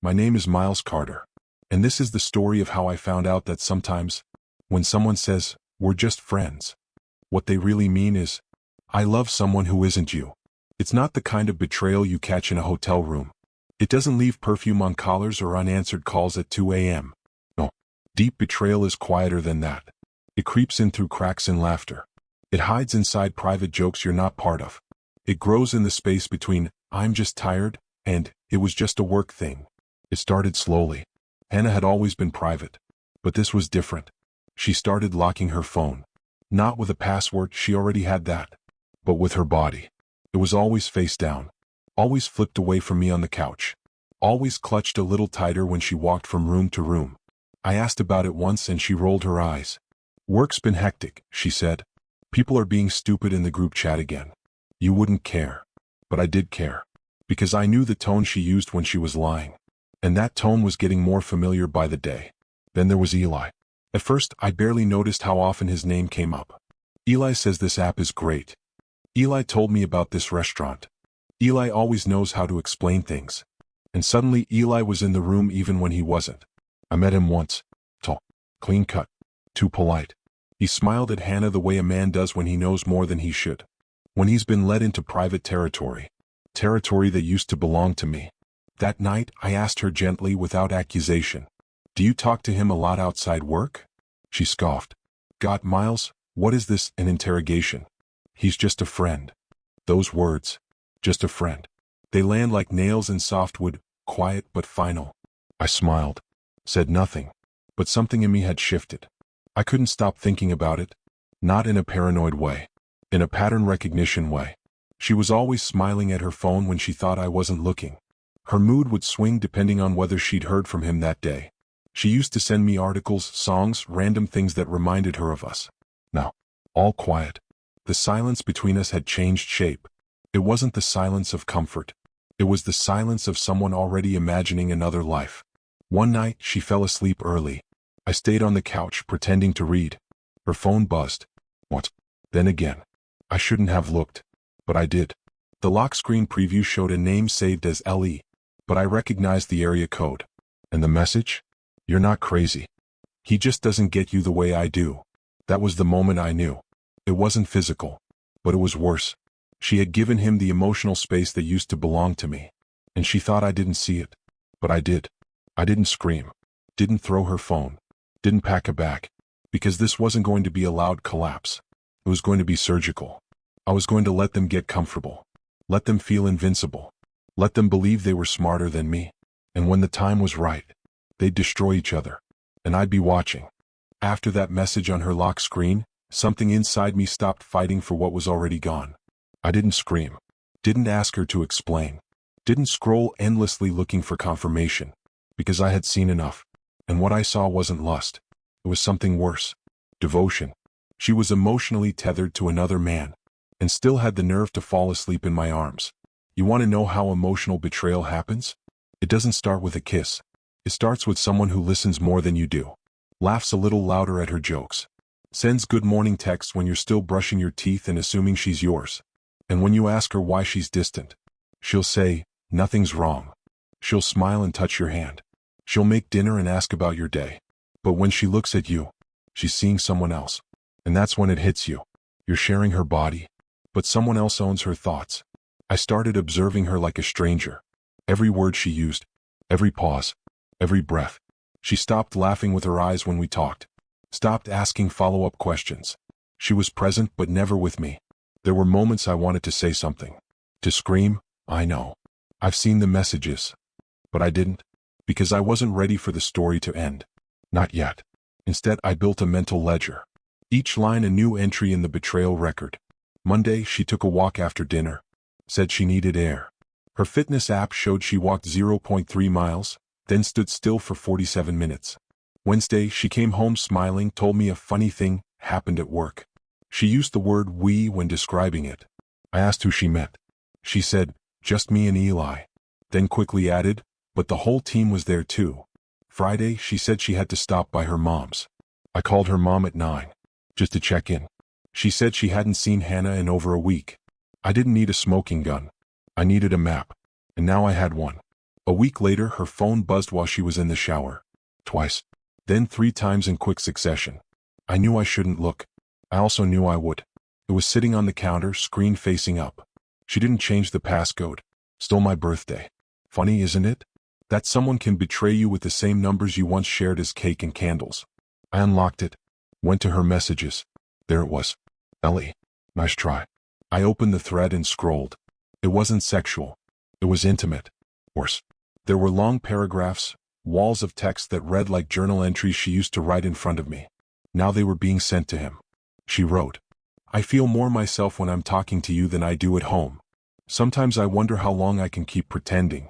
My name is Miles Carter, and this is the story of how I found out that sometimes, when someone says, "We're just friends," what they really mean is, "I love someone who isn't you." It's not the kind of betrayal you catch in a hotel room. It doesn't leave perfume on collars or unanswered calls at 2 a.m. No, deep betrayal is quieter than that. It creeps in through cracks in laughter. It hides inside private jokes you're not part of. It grows in the space between, "I'm just tired," and "it was just a work thing." It started slowly. Hannah had always been private, but this was different. She started locking her phone. Not with a password, she already had that, but with her body. It was always face down, always flipped away from me on the couch, always clutched a little tighter when she walked from room to room. I asked about it once and she rolled her eyes. "Work's been hectic," she said. "People are being stupid in the group chat again." You wouldn't care. But I did care. Because I knew the tone she used when she was lying. And that tone was getting more familiar by the day. Then there was Eli. At first, I barely noticed how often his name came up. "Eli says this app is great. Eli told me about this restaurant. Eli always knows how to explain things." And suddenly Eli was in the room even when he wasn't. I met him once. Tall, clean cut, too polite. He smiled at Hannah the way a man does when he knows more than he should. When he's been led into private territory. Territory that used to belong to me. That night, I asked her gently without accusation, "Do you talk to him a lot outside work?" She scoffed. "God, Miles, what is this, an interrogation?" "He's just a friend." Those words, "just a friend." They land like nails in softwood, quiet but final. I smiled. Said nothing. But something in me had shifted. I couldn't stop thinking about it. Not in a paranoid way. In a pattern recognition way. She was always smiling at her phone when she thought I wasn't looking. Her mood would swing depending on whether she'd heard from him that day. She used to send me articles, songs, random things that reminded her of us. Now, all quiet. The silence between us had changed shape. It wasn't the silence of comfort. It was the silence of someone already imagining another life. One night, she fell asleep early. I stayed on the couch, pretending to read. Her phone buzzed. What? Then again. I shouldn't have looked. But I did. The lock screen preview showed a name saved as LE. But I recognized the area code. And the message? "You're not crazy. He just doesn't get you the way I do." That was the moment I knew. It wasn't physical. But it was worse. She had given him the emotional space that used to belong to me. And she thought I didn't see it. But I did. I didn't scream. Didn't throw her phone. Didn't pack a bag. Because this wasn't going to be a loud collapse. It was going to be surgical. I was going to let them get comfortable. Let them feel invincible. Let them believe they were smarter than me. And when the time was right, they'd destroy each other. And I'd be watching. After that message on her lock screen, something inside me stopped fighting for what was already gone. I didn't scream. Didn't ask her to explain. Didn't scroll endlessly looking for confirmation. Because I had seen enough. And what I saw wasn't lust. It was something worse. Devotion. She was emotionally tethered to another man. And still had the nerve to fall asleep in my arms. You want to know how emotional betrayal happens? It doesn't start with a kiss. It starts with someone who listens more than you do. Laughs a little louder at her jokes. Sends good morning texts when you're still brushing your teeth and assuming she's yours. And when you ask her why she's distant, she'll say, "Nothing's wrong." She'll smile and touch your hand. She'll make dinner and ask about your day. But when she looks at you, she's seeing someone else. And that's when it hits you. You're sharing her body, but someone else owns her thoughts. I started observing her like a stranger. Every word she used, every pause, every breath. She stopped laughing with her eyes when we talked. Stopped asking follow-up questions. She was present but never with me. There were moments I wanted to say something. To scream, I know. I've seen the messages. But I didn't. Because I wasn't ready for the story to end. Not yet. Instead, I built a mental ledger. Each line a new entry in the betrayal record. Monday, she took a walk after dinner. Said she needed air. Her fitness app showed she walked 0.3 miles, then stood still for 47 minutes. Wednesday, she came home smiling, told me a funny thing happened at work. She used the word "we" when describing it. I asked who she met. She said, "Just me and Eli." Then quickly added, "But the whole team was there too." Friday, she said she had to stop by her mom's. I called her mom at 9, just to check in. She said she hadn't seen Hannah in over a week. I didn't need a smoking gun. I needed a map. And now I had one. A week later, her phone buzzed while she was in the shower. Twice. Then 3 times in quick succession. I knew I shouldn't look. I also knew I would. It was sitting on the counter, screen facing up. She didn't change the passcode. Still my birthday. Funny, isn't it? That someone can betray you with the same numbers you once shared as cake and candles. I unlocked it. Went to her messages. There it was. Ellie. Nice try. I opened the thread and scrolled. It wasn't sexual. It was intimate. Worse. There were long paragraphs, walls of text that read like journal entries she used to write in front of me. Now they were being sent to him. She wrote, I feel more myself when I'm talking to you than I do at home. Sometimes I wonder how long I can keep pretending.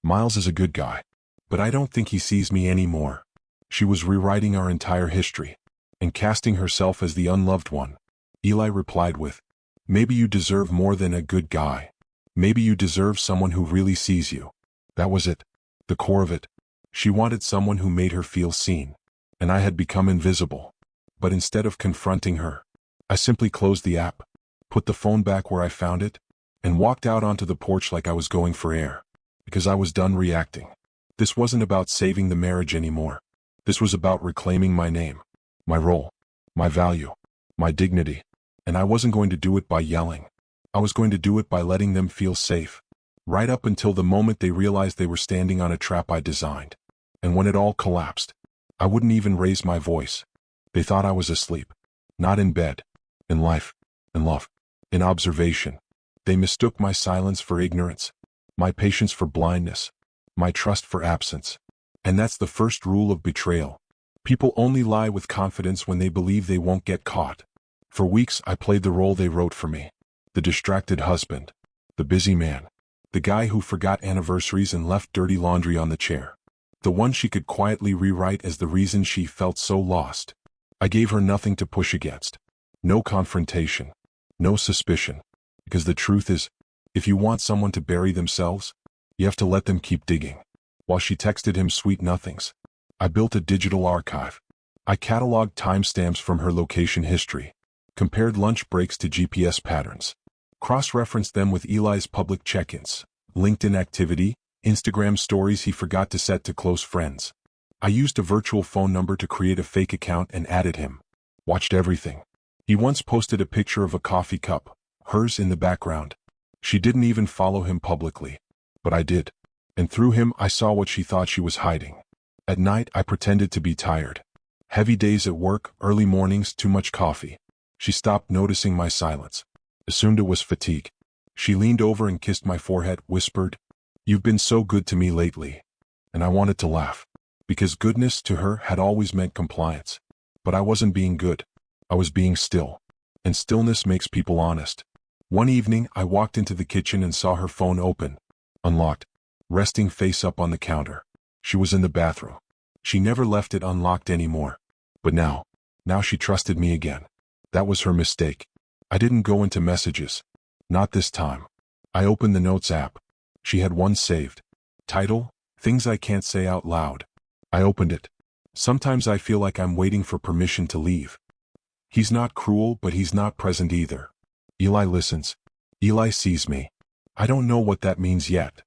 Miles is a good guy, but I don't think he sees me anymore. She was rewriting our entire history and casting herself as the unloved one. Eli replied with, maybe you deserve more than a good guy. Maybe you deserve someone who really sees you. That was it. The core of it. She wanted someone who made her feel seen. And I had become invisible. But instead of confronting her, I simply closed the app, put the phone back where I found it, and walked out onto the porch like I was going for air. Because I was done reacting. This wasn't about saving the marriage anymore. This was about reclaiming my name, my role, my value, my dignity. And I wasn't going to do it by yelling. I was going to do it by letting them feel safe. Right up until the moment they realized they were standing on a trap I designed. And when it all collapsed, I wouldn't even raise my voice. They thought I was asleep. Not in bed. In life. In love. In observation. They mistook my silence for ignorance. My patience for blindness. My trust for absence. And that's the first rule of betrayal. People only lie with confidence when they believe they won't get caught. For weeks I played the role they wrote for me. The distracted husband. The busy man. The guy who forgot anniversaries and left dirty laundry on the chair. The one she could quietly rewrite as the reason she felt so lost. I gave her nothing to push against. No confrontation. No suspicion. Because the truth is, if you want someone to bury themselves, you have to let them keep digging. While she texted him sweet nothings, I built a digital archive. I cataloged timestamps from her location history, compared lunch breaks to GPS patterns, cross-referenced them with Eli's public check-ins, LinkedIn activity, Instagram stories he forgot to set to close friends. I used a virtual phone number to create a fake account and added him. Watched everything. He once posted a picture of a coffee cup, hers in the background. She didn't even follow him publicly. But I did. And through him I saw what she thought she was hiding. At night I pretended to be tired. Heavy days at work, early mornings, too much coffee. She stopped noticing my silence. Assumed it was fatigue. She leaned over and kissed my forehead, whispered, "You've been so good to me lately." And I wanted to laugh. Because goodness to her had always meant compliance. But I wasn't being good. I was being still. And stillness makes people honest. One evening I walked into the kitchen and saw her phone open, unlocked, resting face up on the counter. She was in the bathroom. She never left it unlocked anymore. But now she trusted me again. That was her mistake. I didn't go into messages. Not this time. I opened the Notes app. She had one saved. Title, Things I Can't Say Out Loud. I opened it. Sometimes I feel like I'm waiting for permission to leave. He's not cruel, but he's not present either. Eli listens. Eli sees me. I don't know what that means yet.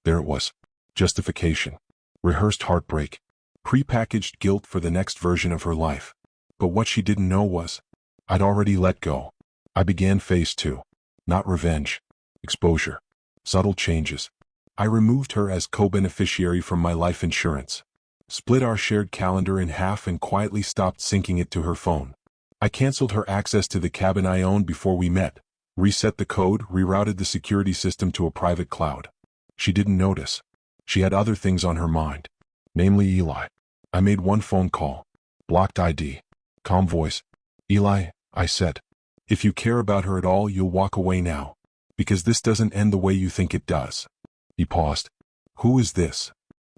There it was. Justification. Rehearsed heartbreak. Pre-packaged guilt for the next version of her life. But what she didn't know was, I'd already let go. I began phase 2. Not revenge. Exposure. Subtle changes. I removed her as co-beneficiary from my life insurance. Split our shared calendar in half and quietly stopped syncing it to her phone. I canceled her access to the cabin I owned before we met, reset the code, rerouted the security system to a private cloud. She didn't notice. She had other things on her mind. Namely Eli. I made one phone call. Blocked ID. Calm voice. Eli, I said. If you care about her at all, you'll walk away now. Because this doesn't end the way you think it does. He paused. Who is this?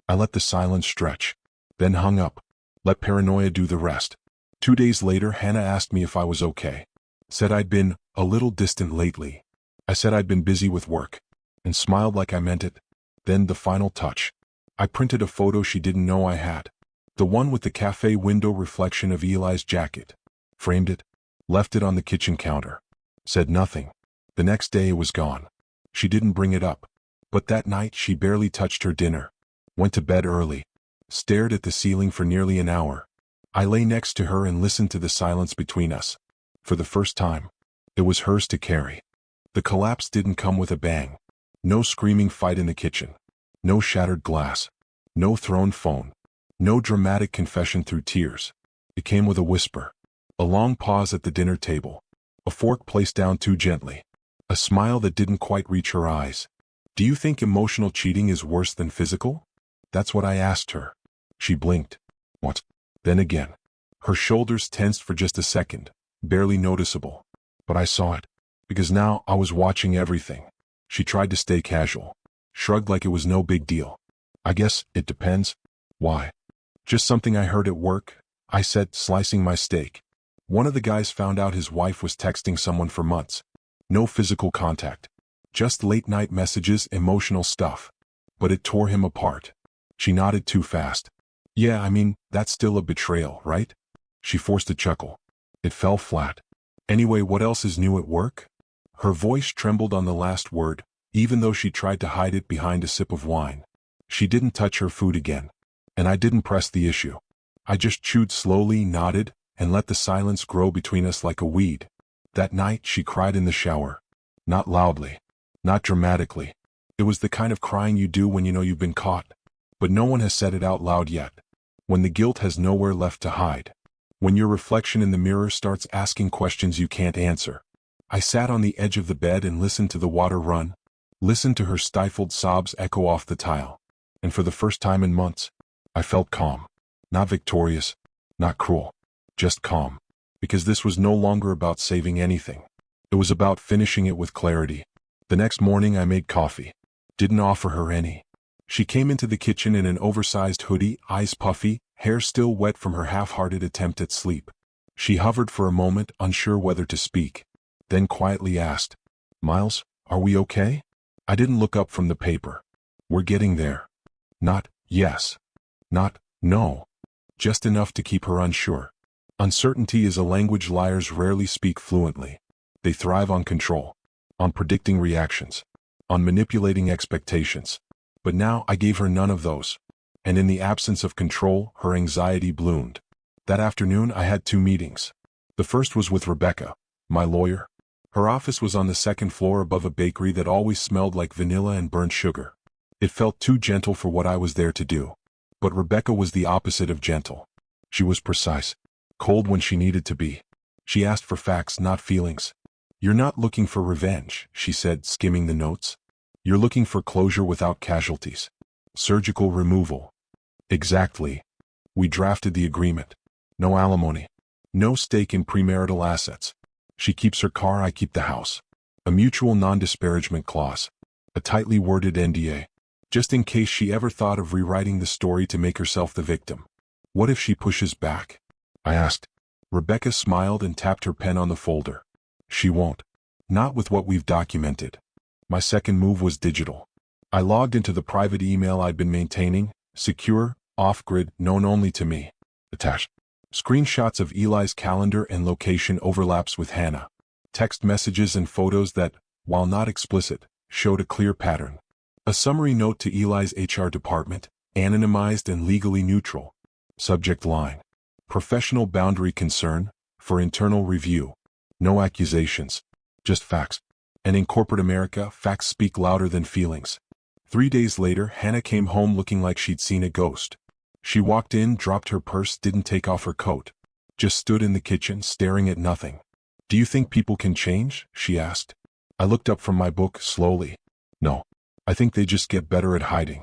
I let the silence stretch. Then hung up. Let paranoia do the rest. 2 days later, Hannah asked me if I was okay. Said I'd been a little distant lately. I said I'd been busy with work. And smiled like I meant it. Then the final touch. I printed a photo she didn't know I had. The one with the cafe window reflection of Eli's jacket. Framed it. Left it on the kitchen counter. Said nothing. The next day it was gone. She didn't bring it up. But that night she barely touched her dinner, went to bed early, stared at the ceiling for nearly an hour. I lay next to her and listened to the silence between us. For the first time, it was hers to carry. The collapse didn't come with a bang. No screaming fight in the kitchen. No shattered glass. No thrown phone. No dramatic confession through tears. It came with a whisper. A long pause at the dinner table. A fork placed down too gently. A smile that didn't quite reach her eyes. Do you think emotional cheating is worse than physical? That's what I asked her. She blinked. What? Then again. Her shoulders tensed for just a second, barely noticeable. But I saw it. Because now I was watching everything. She tried to stay casual. Shrugged like it was no big deal. I guess it depends. Why? Just something I heard at work, I said, slicing my steak. One of the guys found out his wife was texting someone for months. No physical contact. Just late-night messages, emotional stuff. But it tore him apart. She nodded too fast. Yeah, I mean, that's still a betrayal, right? She forced a chuckle. It fell flat. Anyway, what else is new at work? Her voice trembled on the last word, even though she tried to hide it behind a sip of wine. She didn't touch her food again. And I didn't press the issue. I just chewed slowly, nodded, and let the silence grow between us like a weed. That night she cried in the shower. Not loudly. Not dramatically. It was the kind of crying you do when you know you've been caught. But no one has said it out loud yet. When the guilt has nowhere left to hide. When your reflection in the mirror starts asking questions you can't answer. I sat on the edge of the bed and listened to the water run. Listened to her stifled sobs echo off the tile. And for the first time in months, I felt calm. Not victorious. Not cruel. Just calm. Because this was no longer about saving anything. It was about finishing it with clarity. The next morning I made coffee. Didn't offer her any. She came into the kitchen in an oversized hoodie, eyes puffy, hair still wet from her half-hearted attempt at sleep. She hovered for a moment, unsure whether to speak. Then quietly asked, "Miles, are we okay?" I didn't look up from the paper. We're getting there. Not, yes. Not, no. Just enough to keep her unsure. Uncertainty is a language liars rarely speak fluently. They thrive on control. On predicting reactions. On manipulating expectations. But now I gave her none of those. And in the absence of control, her anxiety bloomed. That afternoon I had 2 meetings. The first was with Rebecca, my lawyer. Her office was on the 2nd floor above a bakery that always smelled like vanilla and burnt sugar. It felt too gentle for what I was there to do. But Rebecca was the opposite of gentle. She was precise. Cold when she needed to be. She asked for facts, not feelings. You're not looking for revenge, she said, skimming the notes. You're looking for closure without casualties. Surgical removal. Exactly. We drafted the agreement. No alimony. No stake in premarital assets. She keeps her car, I keep the house. A mutual non-disparagement clause. A tightly worded NDA. Just in case she ever thought of rewriting the story to make herself the victim. What if she pushes back? I asked. Rebecca smiled and tapped her pen on the folder. She won't. Not with what we've documented. My second move was digital. I logged into the private email I'd been maintaining, secure, off-grid, known only to me. Attached. Screenshots of Eli's calendar and location overlaps with Hannah. Text messages and photos that, while not explicit, showed a clear pattern. A summary note to Eli's HR department, anonymized and legally neutral. Subject line. Professional boundary concern, for internal review. No accusations. Just facts. And in corporate America, facts speak louder than feelings. 3 days later, Hannah came home looking like she'd seen a ghost. She walked in, dropped her purse, didn't take off her coat. Just stood in the kitchen, staring at nothing. Do you think people can change? She asked. I looked up from my book, slowly. No. I think they just get better at hiding.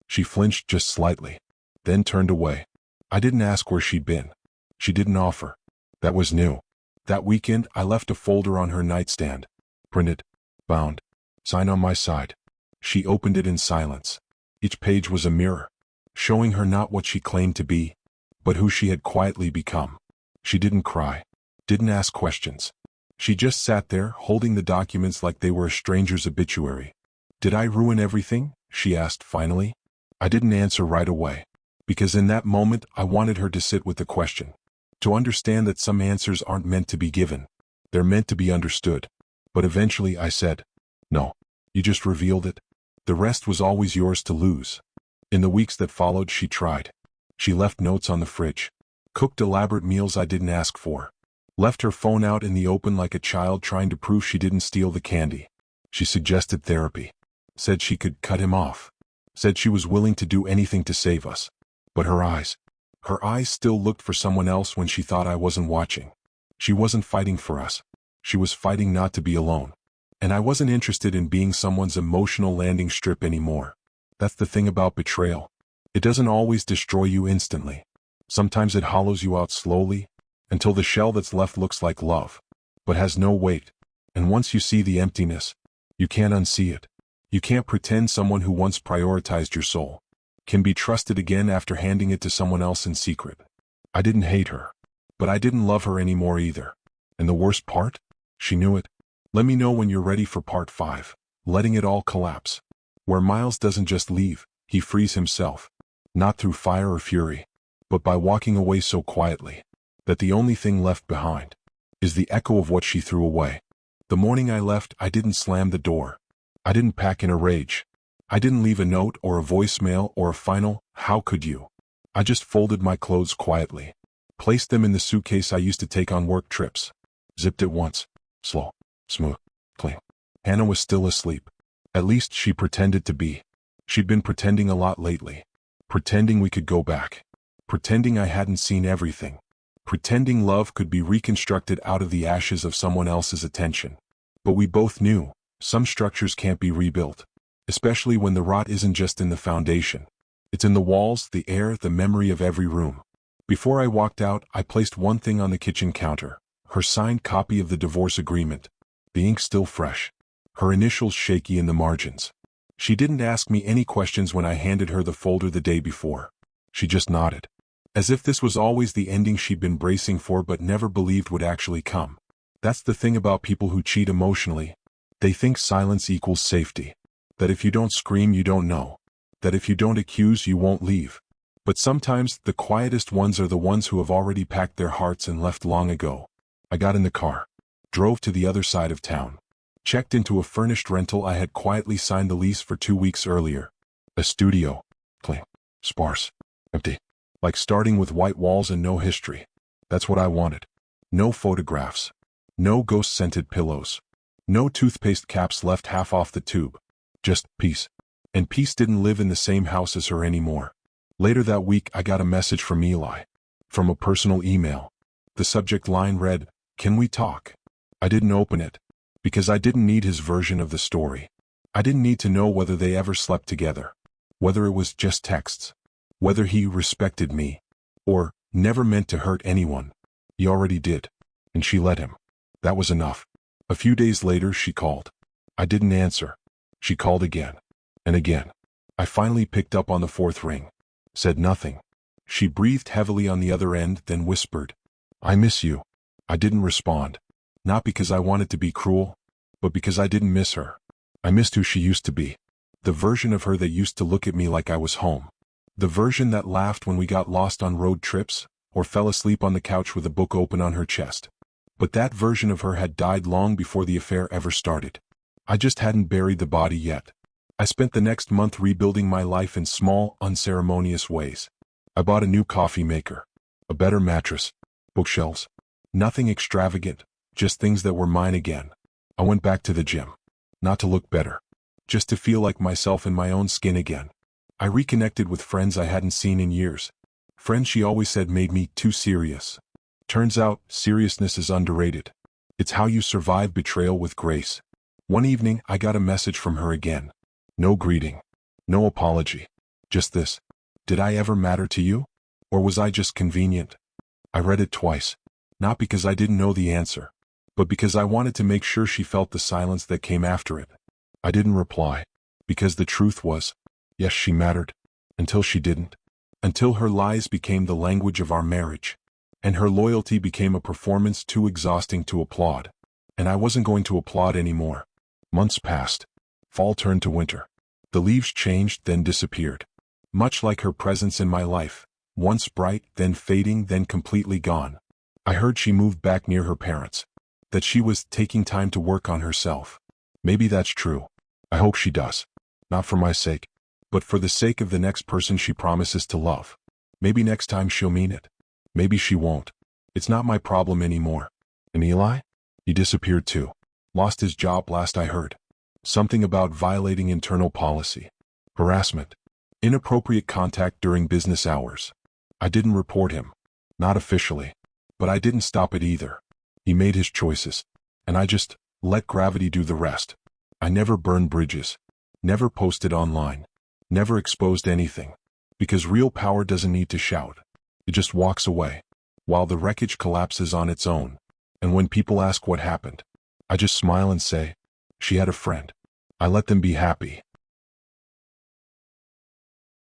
She flinched just slightly. Then turned away. I didn't ask where she'd been. She didn't offer. That was new. That weekend, I left a folder on her nightstand. Printed. Bound. Sign on my side. She opened it in silence. Each page was a mirror. Showing her not what she claimed to be, but who she had quietly become. She didn't cry. Didn't ask questions. She just sat there, holding the documents like they were a stranger's obituary. Did I ruin everything? She asked finally. I didn't answer right away. Because in that moment, I wanted her to sit with the question. To understand that some answers aren't meant to be given. They're meant to be understood. But eventually I said, no. You just revealed it. The rest was always yours to lose. In the weeks that followed, she tried. She left notes on the fridge, cooked elaborate meals I didn't ask for, left her phone out in the open like a child trying to prove she didn't steal the candy. She suggested therapy, said she could cut him off, said she was willing to do anything to save us. But her eyes still looked for someone else when she thought I wasn't watching. She wasn't fighting for us. She was fighting not to be alone. And I wasn't interested in being someone's emotional landing strip anymore. That's the thing about betrayal. It doesn't always destroy you instantly. Sometimes it hollows you out slowly, until the shell that's left looks like love, but has no weight. And once you see the emptiness, you can't unsee it. You can't pretend someone who once prioritized your soul can be trusted again after handing it to someone else in secret. I didn't hate her, but I didn't love her anymore either. And the worst part? She knew it. Let me know when you're ready for part 5, letting it all collapse. Where Miles doesn't just leave, he frees himself. Not through fire or fury, but by walking away so quietly that the only thing left behind is the echo of what she threw away. The morning I left, I didn't slam the door. I didn't pack in a rage. I didn't leave a note or a voicemail or a final, "How could you?" I just folded my clothes quietly, placed them in the suitcase I used to take on work trips, zipped it once, slow, smooth, clean. Hannah was still asleep. At least she pretended to be. She'd been pretending a lot lately. Pretending we could go back. Pretending I hadn't seen everything. Pretending love could be reconstructed out of the ashes of someone else's attention. But we both knew some structures can't be rebuilt, especially when the rot isn't just in the foundation. It's in the walls, the air, the memory of every room. Before I walked out, I placed one thing on the kitchen counter, her signed copy of the divorce agreement, the ink still fresh, her initials shaky in the margins. She didn't ask me any questions when I handed her the folder the day before. She just nodded, as if this was always the ending she'd been bracing for but never believed would actually come. That's the thing about people who cheat emotionally. They think silence equals safety. That if you don't scream, you don't know. That if you don't accuse, you won't leave. But sometimes the quietest ones are the ones who have already packed their hearts and left long ago. I got in the car, drove to the other side of town, checked into a furnished rental I had quietly signed the lease for 2 weeks earlier. A studio. Clean. Sparse. Empty. Like starting with white walls and no history. That's what I wanted. No photographs. No ghost-scented pillows. No toothpaste caps left half off the tube. Just peace. And peace didn't live in the same house as her anymore. Later that week, I got a message from Eli. From a personal email. The subject line read, "Can we talk?" I didn't open it, because I didn't need his version of the story. I didn't need to know whether they ever slept together, whether it was just texts, whether he respected me, or never meant to hurt anyone. He already did, and she let him. That was enough. A few days later, she called. I didn't answer. She called again, and again. I finally picked up on the 4th ring. Said nothing. She breathed heavily on the other end, then whispered, "I miss you." I didn't respond. Not because I wanted to be cruel, but because I didn't miss her. I missed who she used to be. The version of her that used to look at me like I was home. The version that laughed when we got lost on road trips, or fell asleep on the couch with a book open on her chest. But that version of her had died long before the affair ever started. I just hadn't buried the body yet. I spent the next month rebuilding my life in small, unceremonious ways. I bought a new coffee maker, a better mattress, bookshelves. Nothing extravagant, just things that were mine again. I went back to the gym. Not to look better. Just to feel like myself in my own skin again. I reconnected with friends I hadn't seen in years. Friends she always said made me too serious. Turns out, seriousness is underrated. It's how you survive betrayal with grace. One evening, I got a message from her again. No greeting. No apology. Just this. "Did I ever matter to you? Or was I just convenient?" I read it twice. Not because I didn't know the answer, but because I wanted to make sure she felt the silence that came after it. I didn't reply, because the truth was, yes, she mattered. Until she didn't. Until her lies became the language of our marriage. And her loyalty became a performance too exhausting to applaud. And I wasn't going to applaud anymore. Months passed. Fall turned to winter. The leaves changed, then disappeared. Much like her presence in my life, once bright, then fading, then completely gone. I heard she moved back near her parents. That she was taking time to work on herself. Maybe that's true. I hope she does. Not for my sake, but for the sake of the next person she promises to love. Maybe next time she'll mean it. Maybe she won't. It's not my problem anymore. And Eli? He disappeared too. Lost his job last I heard. Something about violating internal policy. Harassment. Inappropriate contact during business hours. I didn't report him. Not officially. But I didn't stop it either. He made his choices. And I just let gravity do the rest. I never burned bridges. Never posted online. Never exposed anything. Because real power doesn't need to shout. It just walks away. While the wreckage collapses on its own. And when people ask what happened, I just smile and say, she had a friend. I let them be happy.